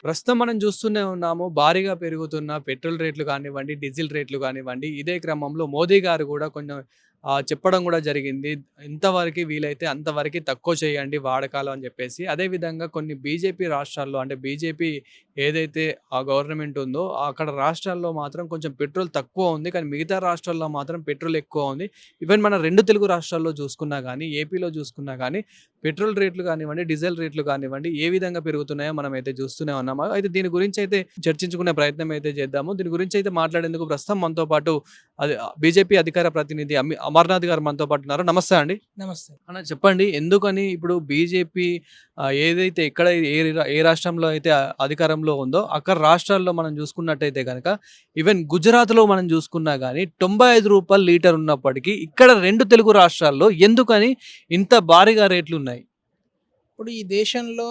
ప్రస్తుతం మనం చూస్తూనే ఉన్నాము. భారీగా పెరుగుతున్న పెట్రోల్ రేట్లు కానివ్వండి, డీజిల్ రేట్లు కానివ్వండి, ఇదే క్రమంలో మోదీ గారు కూడా కొంచెం చెప్పడం కూడా జరిగింది. ఇంతవరకి వీలైతే అంతవరకి తక్కువ చేయండి వాడకాలు అని చెప్పేసి. అదేవిధంగా కొన్ని బీజేపీ రాష్ట్రాల్లో అంటే బీజేపీ ఏదైతే ఆ గవర్నమెంట్ ఉందో అక్కడ రాష్ట్రాల్లో మాత్రం కొంచెం పెట్రోల్ తక్కువ ఉంది. కానీ మిగతా రాష్ట్రాల్లో మాత్రం పెట్రోల్ ఎక్కువ ఉంది. ఈవెన్ మన 2 తెలుగు రాష్ట్రాల్లో చూసుకున్నా గానీ, ఏపీలో చూసుకున్నా గానీ పెట్రోల్ రేట్లు కానివ్వండి, డీజిల్ రేట్లు కానివ్వండి, ఏ విధంగా పెరుగుతున్నాయో మనమైతే చూస్తూనే ఉన్నాము. అయితే దీని గురించైతే చర్చించుకునే ప్రయత్నం అయితే చేద్దాము. దీని గురించైతే మాట్లాడేందుకు ప్రస్తుతం మనతో పాటు బీజేపీ అధికార ప్రతినిధి అమర్నాథ్ గారు మనతో పాటు ఉన్నారు. నమస్తే అండి. నమస్తే. అన్న చెప్పండి ఎందుకని ఇప్పుడు బీజేపీ ఏదైతే ఎక్కడ ఏ రాష్ట్రంలో అయితే అధికారంలో ఉందో అక్కడ రాష్ట్రాల్లో మనం చూసుకున్నట్టయితే గనక ఈవెన్ గుజరాత్‌లో మనం చూసుకున్నా గానీ రూ. 95 లీటర్ ఉన్నప్పటికీ ఇక్కడ 2 తెలుగు రాష్ట్రాల్లో ఎందుకని ఇంత భారీగా రేట్లున్నాయి? ఇప్పుడు ఈ దేశంలో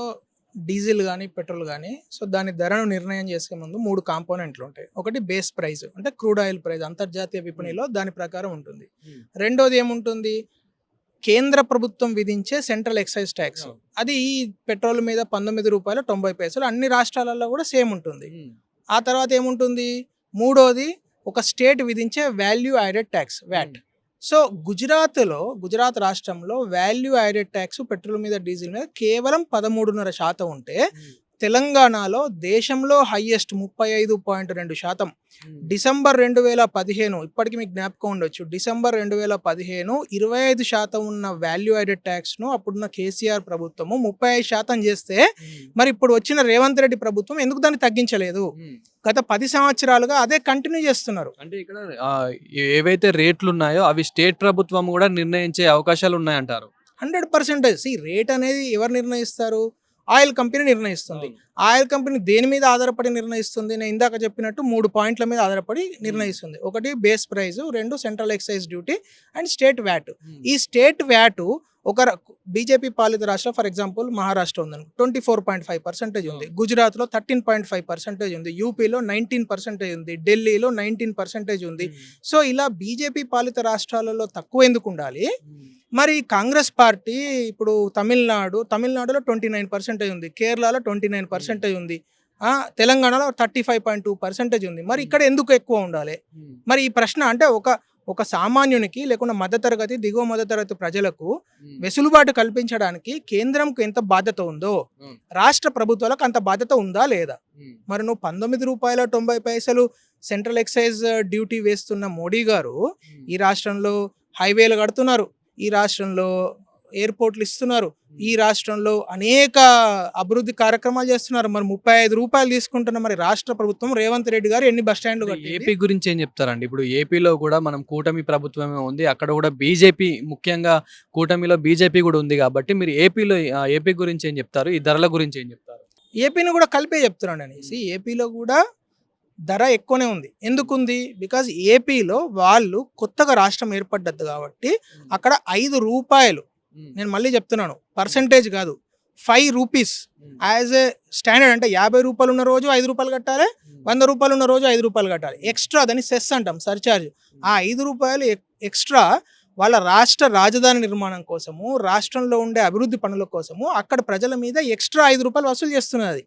డీజిల్ గానీ, పెట్రోల్ గానీ దాని ధరను నిర్ణయం చేసే ముందు 3 కాంపోనెంట్లుంటాయి. ఒకటి బేస్ ప్రైస్ అంటే క్రూడ్ ఆయిల్ ప్రైస్ అంతర్జాతీయ విపణిలో దాని ప్రకారం ఉంటుంది. రెండోది ఏముంటుంది? కేంద్ర ప్రభుత్వం విధించే సెంట్రల్ ఎక్సైజ్ ట్యాక్స్. అది ఈ పెట్రోల్ మీద రూ. 19.90 అన్ని రాష్ట్రాలలో కూడా సేమ్ ఉంటుంది. ఆ తర్వాత ఏముంటుంది? మూడోది ఒక స్టేట్ విధించే value added tax VAT. Gujarat రాష్ట్రంలో వాల్యూ యాడెడ్ ట్యాక్స్ పెట్రోల్ మీద, డీజిల్ మీద కేవలం 13.5% ఉంటే తెలంగాణలో దేశంలో హైయెస్ట్ 35.2%. డిసెంబర్ 2015 ఇప్పటికి మీకు జ్ఞాపకం ఉండొచ్చు. డిసెంబర్ 2015 25% ఉన్న వాల్యూ యాడెడ్ ట్యాక్స్ను అప్పుడున్న కేసీఆర్ ప్రభుత్వము 35% చేస్తే మరి ఇప్పుడు వచ్చిన రేవంత్ రెడ్డి ప్రభుత్వం ఎందుకు దాన్ని తగ్గించలేదు? గత 10 సంవత్సరాలుగా అదే కంటిన్యూ చేస్తున్నారు. అంటే ఇక్కడ ఏవైతే రేట్లు ఉన్నాయో అవి స్టేట్ ప్రభుత్వం కూడా నిర్ణయించే అవకాశాలు ఉన్నాయంటారు. 100% రేట్ అనేది ఎవరు నిర్ణయిస్తారు? ఆయిల్ కంపెనీ నిర్ణయిస్తుంది. ఆయిల్ కంపెనీ దేని మీద ఆధారపడి నిర్ణయిస్తుంది? నేను ఇందాక చెప్పినట్టు 3 పాయింట్ల మీద ఆధారపడి నిర్ణయిస్తుంది. ఒకటి base price, 2 central excise duty and state VAT. ఈ స్టేట్ వ్యాట్ ఒక బీజేపీ పాలిత రాష్ట్రం, ఫర్ ఎగ్జాంపుల్ మహారాష్ట్ర ఉందని 24.5% ఉంది, గుజరాత్లో 13.5% ఉంది, యూపీలో 19% ఉంది, ఢిల్లీలో 19% ఉంది. సో ఇలా బీజేపీ పాలిత రాష్ట్రాలలో తక్కువ ఎందుకు ఉండాలి? మరి కాంగ్రెస్ పార్టీ ఇప్పుడు తమిళనాడులో 29% ఉంది, కేరళలో 29% ఉంది, తెలంగాణలో 35.2% ఉంది. మరి ఇక్కడ ఎందుకు ఎక్కువ ఉండాలి? మరి ఈ ప్రశ్న అంటే ఒక సామాన్యునికి లేకుండా మధ్యతరగతి, దిగువ మధ్యతరగతి ప్రజలకు వెసులుబాటు కల్పించడానికి కేంద్రంకు ఎంత బాధ్యత ఉందో రాష్ట్ర ప్రభుత్వాలకు అంత బాధ్యత ఉందా లేదా? మరి నువ్వు రూ. 19.90 సెంట్రల్ ఎక్సైజ్ డ్యూటీ వేస్తున్న మోడీ గారు ఈ రాష్ట్రంలో హైవేలు కడుతున్నారు, ఈ రాష్ట్రంలో ఎయిర్పోర్ట్లు ఇస్తున్నారు, ఈ రాష్ట్రంలో అనేక అభివృద్ధి కార్యక్రమాలు చేస్తున్నారు. మరి రూ. 35 తీసుకుంటున్న మరి రాష్ట్ర ప్రభుత్వం రేవంత్ రెడ్డి గారు ఎన్ని బస్ స్టాండ్లు కట్టింది? ఏపీ గురించి ఏం చెప్తారండి? ఇప్పుడు ఏపీలో కూడా మనం కూటమి ప్రభుత్వమే ఉంది, అక్కడ కూడా బీజేపీ, ముఖ్యంగా కూటమిలో బీజేపీ కూడా ఉంది కాబట్టి మీరు ఏపీ గురించి ఏం చెప్తారు? ఈ ధరల గురించి ఏం చెప్తారు? ఏపీని కూడా కలిపే చెప్తున్నాను అనేసి. ఏపీలో కూడా ధర ఎక్కువనే ఉంది. ఎందుకుంది? బికాజ్ ఏపీలో వాళ్ళు కొత్తగా రాష్ట్రం ఏర్పడ్డది కాబట్టి అక్కడ రూ. 5, నేను మళ్ళీ చెప్తున్నాను, పర్సంటేజ్ కాదు, ₹5 యాజ్ ఏ స్టాండర్డ్. అంటే రూ. 50 ఉన్న రోజు ₹5 కట్టాలి, ₹100 ఉన్న రోజు ₹5 కట్టాలి. ఎక్స్ట్రా దాన్ని సెస్ అంటాం, సర్చార్జ్. ఆ ₹5 ఎక్స్ట్రా వాళ్ళ రాష్ట్ర రాజధాని నిర్మాణం కోసము, రాష్ట్రంలో ఉండే అభివృద్ధి పనుల కోసము అక్కడ ప్రజల మీద ఎక్స్ట్రా ₹5 వసూలు చేస్తున్నది.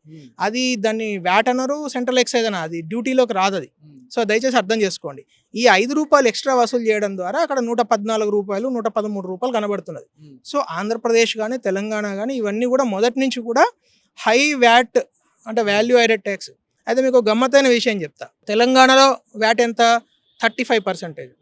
అది దాన్ని వ్యాట్ అనరు, సెంట్రల్ ఎక్సైజ్ అని, అది డ్యూటీలోకి రాదు అది. సో దయచేసి అర్థం చేసుకోండి. ఈ ₹5 ఎక్స్ట్రా వసూలు చేయడం ద్వారా అక్కడ ₹114, ₹113 కనబడుతున్నది. సో ఆంధ్రప్రదేశ్ కానీ, తెలంగాణ కానీ ఇవన్నీ కూడా మొదటి నుంచి కూడా హై వ్యాట్ అంటే వాల్యూ యాడెడ్ ట్యాక్స్. అయితే మీకు గమ్మత్తైన విషయం చెప్తా. తెలంగాణలో వ్యాట్ ఎంత? 35%.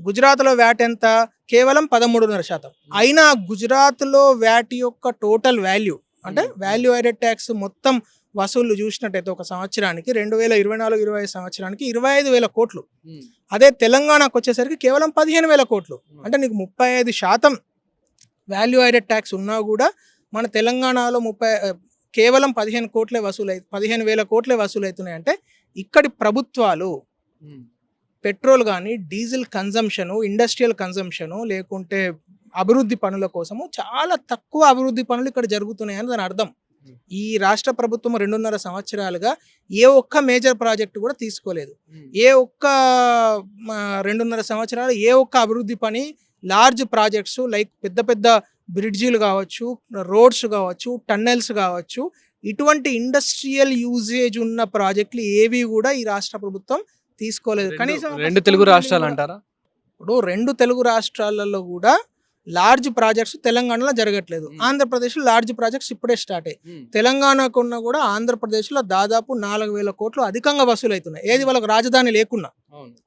గుజరాత్లో వ్యాట్ ఎంత? కేవలం 13.5%. అయినా గుజరాత్లో వ్యాట్ యొక్క టోటల్ వాల్యూ అంటే వాల్యూ యాడెడ్ ట్యాక్స్ మొత్తం వసూళ్లు చూసినట్టయితే ఒక సంవత్సరానికి 2024-25 సంవత్సరానికి 25,000 కోట్లు. అదే తెలంగాణకు వచ్చేసరికి కేవలం 15,000 కోట్లు. అంటే నీకు 35% వాల్యూ యాడెడ్ ట్యాక్స్ ఉన్నా కూడా మన తెలంగాణలో కేవలం 15,000 కోట్లే వసూలవుతున్నాయి. అంటే ఇక్కడి ప్రభుత్వాలు పెట్రోల్ కానీ, డీజిల్ కన్జంప్షను, ఇండస్ట్రియల్ కన్జంప్షను, లేకుంటే అభివృద్ధి పనుల కోసము చాలా తక్కువ అభివృద్ధి పనులు ఇక్కడ జరుగుతున్నాయని దాని అర్థం. ఈ రాష్ట్ర ప్రభుత్వం 2.5 సంవత్సరాలుగా ఏ ఒక్క మేజర్ ప్రాజెక్టు కూడా తీసుకోలేదు. ఏ ఒక్క 2.5 సంవత్సరాలు ఏ ఒక్క అభివృద్ధి పని, లార్జ్ ప్రాజెక్ట్స్ లైక్ పెద్ద పెద్ద బ్రిడ్జీలు కావచ్చు, రోడ్స్ కావచ్చు, టన్నెల్స్ కావచ్చు, ఇటువంటి ఇండస్ట్రియల్ యూజేజ్ ఉన్న ప్రాజెక్టులు ఏవి కూడా ఈ రాష్ట్ర ప్రభుత్వం తీసుకోలేదు. కనీసం రెండు తెలుగు రాష్ట్రాలు అంటారా? ఇప్పుడు 2 తెలుగు రాష్ట్రాలలో కూడా లార్జ్ ప్రాజెక్ట్స్ తెలంగాణలో జరగట్లేదు. ఆంధ్రప్రదేశ్లో లార్జ్ ప్రాజెక్ట్స్ ఇప్పుడే స్టార్ట్ అయ్యాయి. తెలంగాణకున్న కూడా ఆంధ్రప్రదేశ్లో దాదాపు 4,000 కోట్లు అధికంగా వసూలవుతున్నాయి. ఏది వాళ్ళకి రాజధాని లేకున్నా.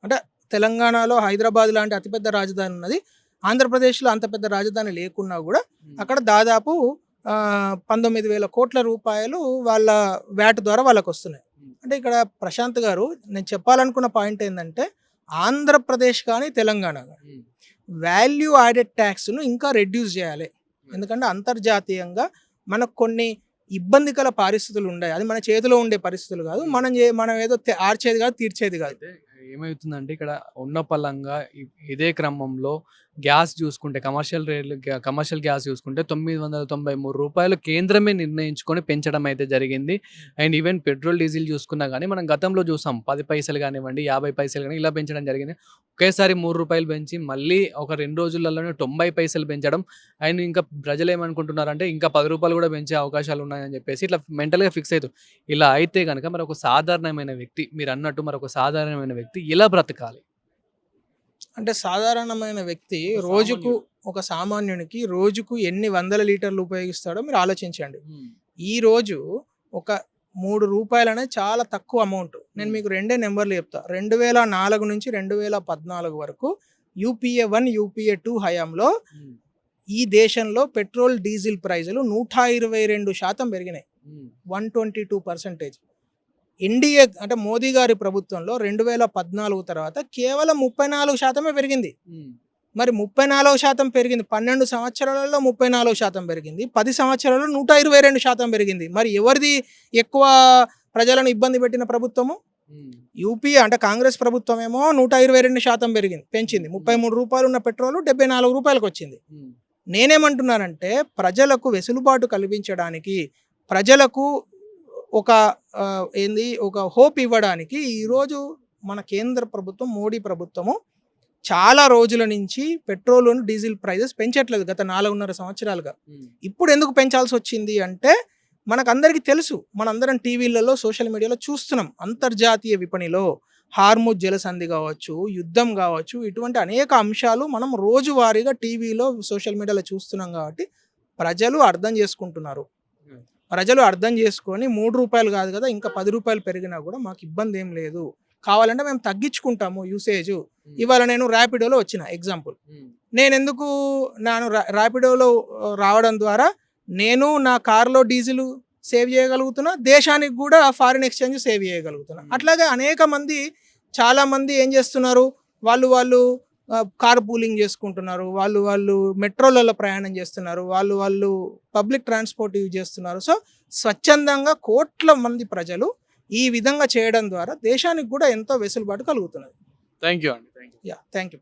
అంటే తెలంగాణలో హైదరాబాద్ లాంటి అతిపెద్ద రాజధాని ఉన్నది, ఆంధ్రప్రదేశ్లో అంత పెద్ద రాజధాని లేకున్నా కూడా అక్కడ దాదాపు 19,000 కోట్ల రూపాయలు వాళ్ళ వ్యాట్ ద్వారా వాళ్ళకి వస్తున్నాయి. అంటే ఇక్కడ ప్రశాంత్ గారు, నేను చెప్పాలనుకున్న పాయింట్ ఏంటంటే ఆంధ్రప్రదేశ్ కానీ తెలంగాణ కానీ వాల్యూ యాడెడ్ ట్యాక్స్ను ఇంకా రెడ్యూస్ చేయాలి. ఎందుకంటే అంతర్జాతీయంగా మనకు కొన్ని ఇబ్బందికర పరిస్థితులు ఉన్నాయి. అది మన చేతిలో ఉండే పరిస్థితులు కాదు. మనం ఏదో ఆర్చేది కాదు, తీర్చేది కాదు. ఏమవుతుందంటే ఇక్కడ ఉన్న పలంగా ఇదే క్రమంలో గ్యాస్ చూసుకుంటే కమర్షియల్ గ్యాస్ చూసుకుంటే 993 రూపాయలు కేంద్రమే నిర్ణయించుకొని పెంచడం అయితే జరిగింది. అండ్ ఈవెన్ పెట్రోల్ డీజిల్ చూసుకున్నా కానీ మనం గతంలో చూసాం 10 పైసలు కానివ్వండి, 50 పైసలు కానీ ఇలా పెంచడం జరిగింది. ఒకేసారి 3 రూపాయలు పెంచి మళ్ళీ ఒక 2 రోజులలోనే 90 పైసలు పెంచడం. అండ్ ఇంకా ప్రజలు ఏమనుకుంటున్నారంటే ఇంకా 10 రూపాయలు కూడా పెంచే అవకాశాలు ఉన్నాయని చెప్పేసి ఇట్లా మెంటల్గా ఫిక్స్ అవుతారు. ఇలా అయితే కనుక మరి ఒక సాధారణమైన వ్యక్తి, మీరు అన్నట్టు మరి ఒక సాధారణమైన వ్యక్తి ఇలా బ్రతకాలి అంటే సాధారణమైన వ్యక్తి రోజుకు, ఒక సామాన్యునికి రోజుకు ఎన్ని వందల లీటర్లు ఉపయోగిస్తాడో మీరు ఆలోచించండి. ఈ రోజు ఒక 3 రూపాయలు అనేది చాలా తక్కువ అమౌంట్. నేను మీకు 2 నెంబర్లు చెప్తా. 2004 నుంచి 2014 వరకు UPA 1 UPA 2 హయాంలో ఈ దేశంలో పెట్రోల్ డీజిల్ ప్రైజులు 122% పెరిగినాయి. 122%. ఎన్డీఏ అంటే మోదీ గారి ప్రభుత్వంలో 2014 తర్వాత కేవలం 34% పెరిగింది. మరి 34% పెరిగింది, 12 సంవత్సరాలలో 34% పెరిగింది, 10 సంవత్సరాలలో 122% పెరిగింది. మరి ఎవరిది ఎక్కువ ప్రజలను ఇబ్బంది పెట్టిన ప్రభుత్వము? యూపీ అంటే కాంగ్రెస్ ప్రభుత్వం ఏమో 122% పెంచింది. 33 రూపాయలు ఉన్న పెట్రోల్ 74 రూపాయలకు వచ్చింది. నేనేమంటున్నానంటే ప్రజలకు వెసులుబాటు కల్పించడానికి, ప్రజలకు ఒక హోప్ ఇవ్వడానికి ఈరోజు మన కేంద్ర ప్రభుత్వం, మోడీ ప్రభుత్వము చాలా రోజుల నుంచి పెట్రోల్ డీజిల్ ప్రైజెస్ పెంచట్లేదు గత 4.5 సంవత్సరాలుగా. ఇప్పుడు ఎందుకు పెంచాల్సి వచ్చింది అంటే మనకందరికీ తెలుసు, మనందరం టీవీలలో సోషల్ మీడియాలో చూస్తున్నాం. అంతర్జాతీయ విపణిలో హార్ముజ్ జలసంధి కావచ్చు, యుద్ధం కావచ్చు, ఇటువంటి అనేక అంశాలు మనం రోజువారీగా టీవీలో సోషల్ మీడియాలో చూస్తున్నాం. కాబట్టి ప్రజలు అర్థం చేసుకుంటున్నారు. ప్రజలు అర్థం చేసుకొని 3 రూపాయలు కాదు కదా, ఇంకా 10 రూపాయలు పెరిగినా కూడా మాకు ఇబ్బంది ఏం లేదు, కావాలంటే మేము తగ్గించుకుంటాము యూసేజ్. ఇవాళ నేను ర్యాపిడోలో వచ్చిన ఎగ్జాంపుల్, నేను ర్యాపిడోలో రావడం ద్వారా నేను నా కార్లో డీజిల్ సేవ్ చేయగలుగుతున్నా, దేశానికి కూడా ఫారిన్ ఎక్స్చేంజ్ సేవ్ చేయగలుగుతున్నా. అట్లాగే అనేక మంది, చాలామంది ఏం చేస్తున్నారు, వాళ్ళు కార్ పూలింగ్ చేసుకుంటున్నారు, వాళ్ళు మెట్రోలలో ప్రయాణం చేస్తున్నారు, వాళ్ళు పబ్లిక్ ట్రాన్స్పోర్ట్ యూజ్ చేస్తున్నారు. సో స్వచ్ఛందంగా కోట్ల మంది ప్రజలు ఈ విధంగా చేయడం ద్వారా దేశానికి కూడా ఎంతో వెసులుబాటు కలుగుతున్నది. థ్యాంక్ యూ అండి. Thank you.